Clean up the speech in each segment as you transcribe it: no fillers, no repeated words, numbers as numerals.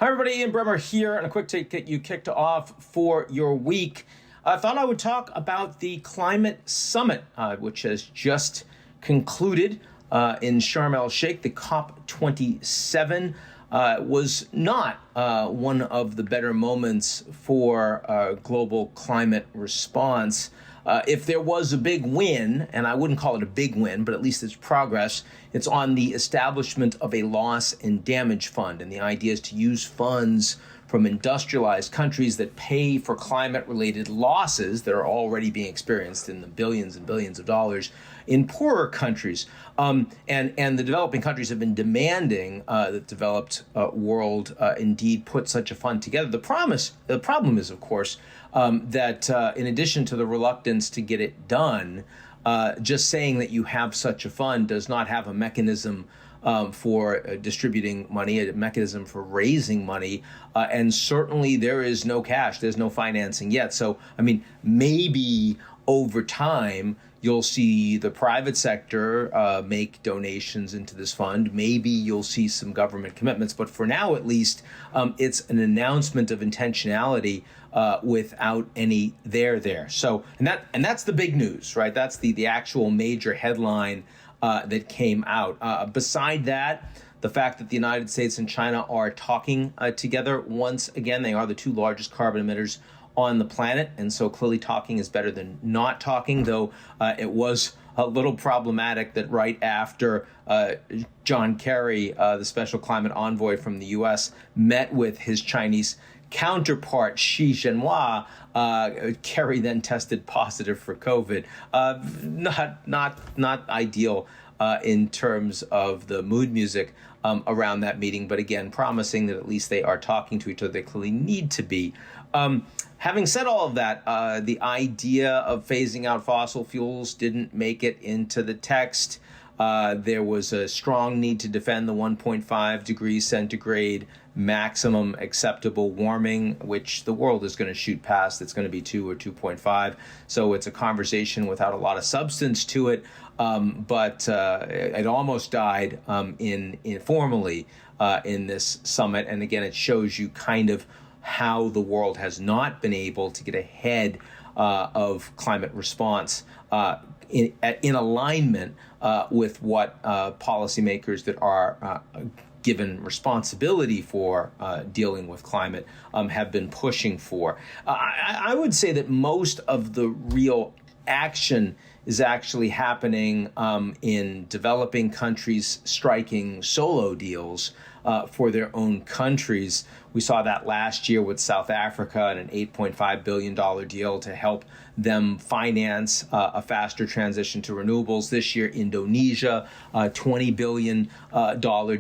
Hi, everybody. Ian Bremmer here, and a quick take to get you kicked off for your week. I thought I would talk about the climate summit, which has just concluded in Sharm el-Sheikh. The COP27 was not one of the better moments for global climate response. If there was a big win, and I wouldn't call it a big win, but at least it's progress, it's on the establishment of a loss and damage fund. And the idea is to use funds from industrialized countries that pay for climate-related losses that are already being experienced in the billions and billions of dollars in poorer countries. And the developing countries have been demanding that the developed world indeed put such a fund together. The problem is, of course, that in addition to the reluctance to get it done, just saying that you have such a fund does not have a mechanism for distributing money, a mechanism for raising money, and certainly there is no cash, there's no financing yet. So, I mean, maybe over time, you'll see the private sector make donations into this fund. Maybe you'll see some government commitments, but for now, at least, it's an announcement of intentionality without any there. So, and that's the big news, right? That's the actual major headline that came out. Beside that, the fact that the United States and China are talking together once again, they are the two largest carbon emitters on the planet, and so clearly talking is better than not talking, though it was a little problematic that right after John Kerry, the special climate envoy from the U.S., met with his Chinese counterpart, Xie Zhenhua, Kerry then tested positive for COVID. Not ideal in terms of the mood music around that meeting, but again, promising that at least they are talking to each other. They clearly need to be. Having said all of that, the idea of phasing out fossil fuels didn't make it into the text. There was a strong need to defend the 1.5 degrees centigrade maximum acceptable warming, which the world is going to shoot past. It's going to be 2 or 2.5. So it's a conversation without a lot of substance to it. But it almost died informally in this summit. And again, it shows you kind of how the world has not been able to get ahead of climate response in alignment with what policymakers that are given responsibility for dealing with climate have been pushing for. I would say that most of the real action is actually happening in developing countries striking solo deals for their own countries. We saw that last year with South Africa and an $8.5 billion deal to help them finance a faster transition to renewables. This year, Indonesia, $20 billion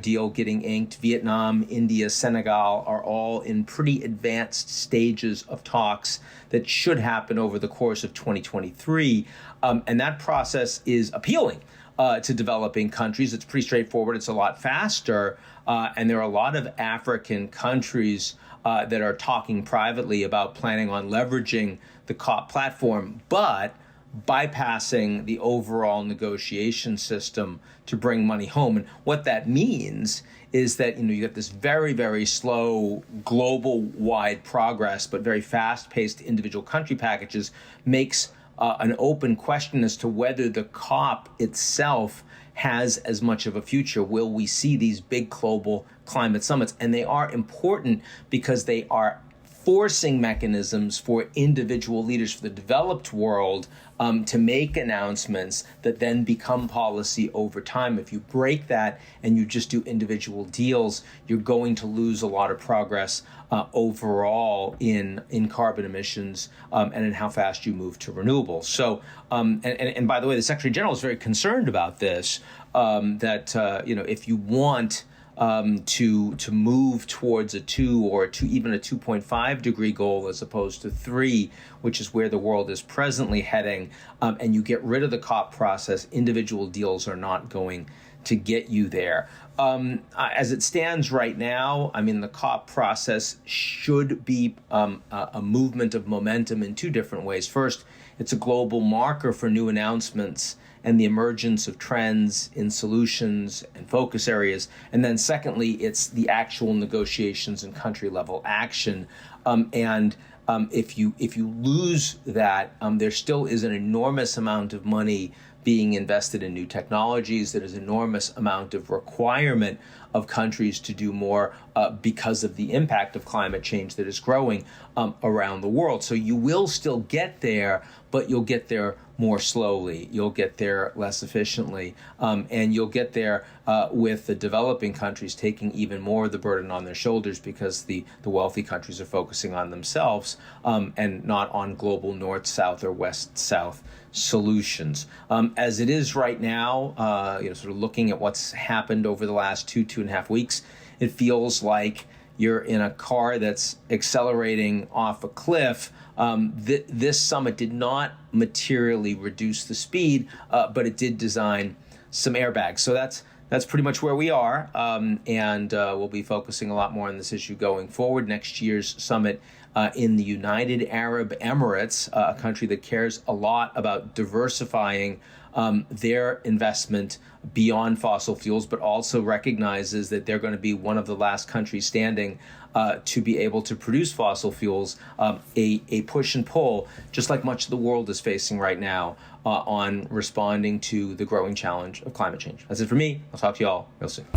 deal getting inked. Vietnam, India, Senegal are all in pretty advanced stages of talks that should happen over the course of 2023. And that process is appealing to developing countries. It's pretty straightforward. It's a lot faster. And there are a lot of African countries that are talking privately about planning on leveraging the COP platform, but bypassing the overall negotiation system to bring money home. And what that means is that, you get this very, very slow global-wide progress, but very fast-paced individual country packages makes an open question as to whether the COP itself has as much of a future. Will we see these big global climate summits? And they are important because they are forcing mechanisms for individual leaders for the developed world to make announcements that then become policy over time. If you break that and you just do individual deals, you're going to lose a lot of progress overall in carbon emissions and in how fast you move to renewables. So, and by the way, the Secretary General is very concerned about this, that if you want to move towards a 2 or even a 2.5 degree goal as opposed to 3, which is where the world is presently heading, and you get rid of the COP process, individual deals are not going to get you there. As it stands right now, I mean, the COP process should be a movement of momentum in two different ways. First, it's a global marker for new announcements and the emergence of trends in solutions and focus areas. And then secondly, it's the actual negotiations and country level action. If you lose that, there still is an enormous amount of money being invested in new technologies. There is an enormous amount of requirement of countries to do more because of the impact of climate change that is growing around the world. So you will still get there, but you'll get there more slowly. You'll get there less efficiently, and you'll get there with the developing countries taking even more of the burden on their shoulders because the wealthy countries are focusing on themselves and not on global north-south or west-south solutions. As it is right now, sort of looking at what's happened over the last two and a half weeks, it feels like you're in a car that's accelerating off a cliff. This summit did not materially reduce the speed, but it did design some airbags. So that's pretty much where we are, and we'll be focusing a lot more on this issue going forward. Next year's summit in the United Arab Emirates, a country that cares a lot about diversifying their investment beyond fossil fuels, but also recognizes that they're going to be one of the last countries standing to be able to produce fossil fuels, a push and pull, just like much of the world is facing right now on responding to the growing challenge of climate change. That's it for me. I'll talk to you all real soon.